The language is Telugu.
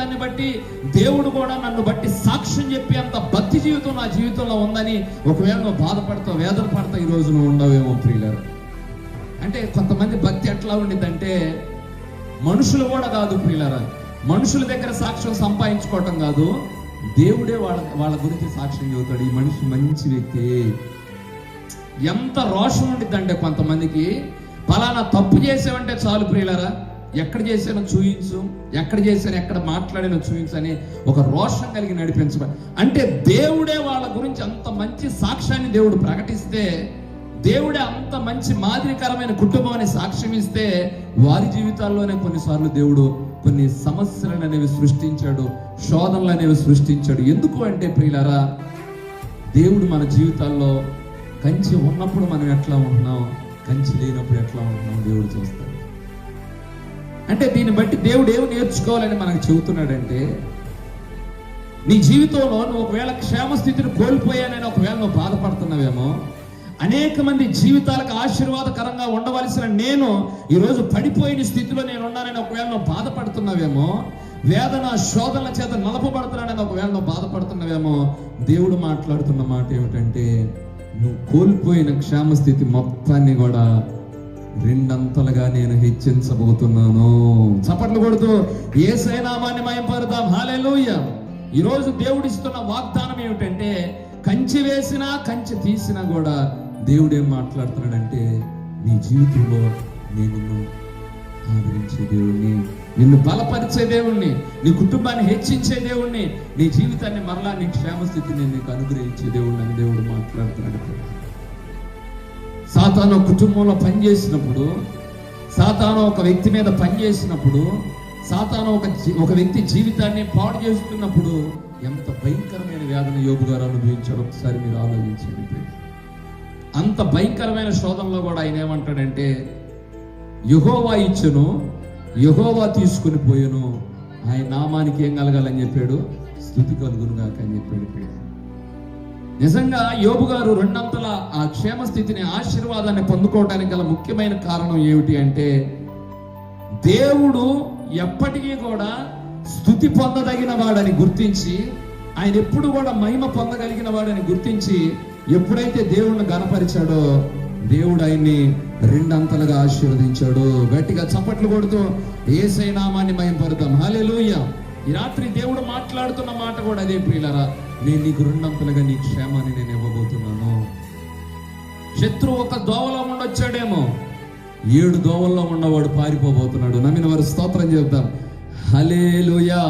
జీవితాన్ని బట్టి దేవుడు కూడా నన్ను బట్టి సాక్ష్యం చెప్పి అంత భక్తి జీవితం నా జీవితంలో ఉందని ఒకవేళ నువ్వు బాధపడతావు, వేదన పడతావు, ఈ రోజు నువ్వు ఉండవేమో ప్రియులారా. అంటే కొంతమంది భక్తి ఎట్లా ఉండిద్దంటే మనుషులు కూడా కాదు ప్రియులారా, మనుషుల దగ్గర సాక్ష్యం సంపాదించుకోవటం కాదు, దేవుడే వాళ్ళ గురించి సాక్ష్యం చెబుతాడు. ఈ మనిషి మంచి వ్యక్తి. ఎంత రోషం ఉండిద్దంటే కొంతమందికి ఫలానా తప్పు చేసావంటే చాలు ప్రియులారా, ఎక్కడ చేశానో చూయించు, ఎక్కడ చేశాను, ఎక్కడ మాట్లాడానో చూయించు అని ఒక రోషం కలిగి నడిపించబ. అంటే దేవుడే వాళ్ళ గురించి అంత మంచి సాక్ష్యాన్ని దేవుడు ప్రకటిస్తే, దేవుడే అంత మంచి మాదిరికరమైన కుటుంబం అని సాక్ష్యం ఇస్తే, వారి జీవితాల్లోనే కొన్నిసార్లు దేవుడు కొన్ని సమస్యలను అనేవి సృష్టించాడు, శోధనలు అనేవి సృష్టించాడు. ఎందుకు అంటే ప్రియులారా, దేవుడు మన జీవితాల్లో కంచి ఉన్నప్పుడు మనం ఎట్లా ఉంటున్నాం, కంచి లేనప్పుడు ఎట్లా ఉంటున్నాం దేవుడు చూస్తాడు. అంటే దీన్ని బట్టి దేవుడు ఏమి నేర్చుకోవాలని మనకు చెబుతున్నాడంటే, నీ జీవితంలో నువ్వు ఒకవేళ క్షేమస్థితిని కోల్పోయానని ఒకవేళ నువ్వు బాధపడుతున్నావేమో, అనేక మంది జీవితాలకు ఆశీర్వాదకరంగా ఉండవలసిన నేను ఈరోజు పడిపోయిన స్థితిలో నేను ఉన్నానని ఒకవేళ నువ్వు బాధపడుతున్నావేమో, వేదన శోధనల చేత నలపబడుతున్నానని ఒకవేళ నువ్వు బాధపడుతున్నావేమో, దేవుడు మాట్లాడుతున్న మాట ఏమిటంటే, నువ్వు కోల్పోయిన క్షేమస్థితి మొత్తాన్ని కూడా రెండంతలుగా నేను హెచ్చించబోతున్నాను. చప్పట్లు కొడుతూ యేసయ్య నామాన్ని మహిమపరుద్దాం. హల్లెలూయా. ఈరోజు దేవుడు ఇస్తున్న వాగ్దానం ఏమిటంటే, కంచి వేసినా కంచి తీసినా కూడా దేవుడు ఏం మాట్లాడుతున్నాడంటే, నీ జీవితంలో నేను నిన్ను ఆదరించే దేవుణ్ణి, నిన్ను బలపరిచే దేవుణ్ణి, నీ కుటుంబాన్ని హెచ్చించే దేవుణ్ణి, నీ జీవితాన్ని మరలా నీ క్షేమస్థితిని నీకు అనుగ్రహించే దేవుణ్ణి అని దేవుడు మాట్లాడుతున్నాడు. సాతాను కుటుంబంలో పనిచేసినప్పుడు, సాతాను ఒక వ్యక్తి మీద పనిచేసినప్పుడు, సాతాను ఒక వ్యక్తి జీవితాన్ని పాడు చేస్తున్నప్పుడు ఎంత భయంకరమైన వేదన యోబు గారు అనుభవించాడు ఒకసారి మీరు ఆలోచించండి. అంత భయంకరమైన శోధనలో కూడా ఆయన ఏమంటాడంటే, యెహోవా ఇచ్చెను, యెహోవా తీసుకుని పోయెను, ఆయన నామానికి ఏం కలగాలని చెప్పాడు, స్తుతి కలుగును గాక అని చెప్పాడు. నిజంగా యోబు గారు రెండంతల ఆ క్షేమస్థితిని, ఆశీర్వాదాన్ని పొందుకోవడానికి గల ముఖ్యమైన కారణం ఏమిటి అంటే, దేవుడు ఎప్పటికీ కూడా స్తుతి పొందదగిన వాడని గుర్తించి, ఆయన ఎప్పుడు కూడా మహిమ పొందగలిగిన వాడని గుర్తించి, ఎప్పుడైతే దేవుణ్ణి గణపరిచాడో దేవుడు ఆయన్ని రెండంతలుగా ఆశీర్వదించాడు. గట్టిగా చప్పట్లు కొడుతూ యేసయ్య నామాన్ని మహిమపరుద్దాం. హల్లెలూయా. ఈ రాత్రి దేవుడు మాట్లాడుతున్న మాట కూడా అదే ప్రియులారా, నేను నీకు రెండంతలుగా నీ క్షేమాన్ని నేను ఇవ్వబోతున్నాను. శత్రువు ఒక దోవలో ఉండొచ్చాడేమో, 7 దోవల్లో ఉన్నవాడు పారిపోబోతున్నాడు. నమ్మిన వారు స్తోత్రం చెప్తాం. హల్లెలూయా.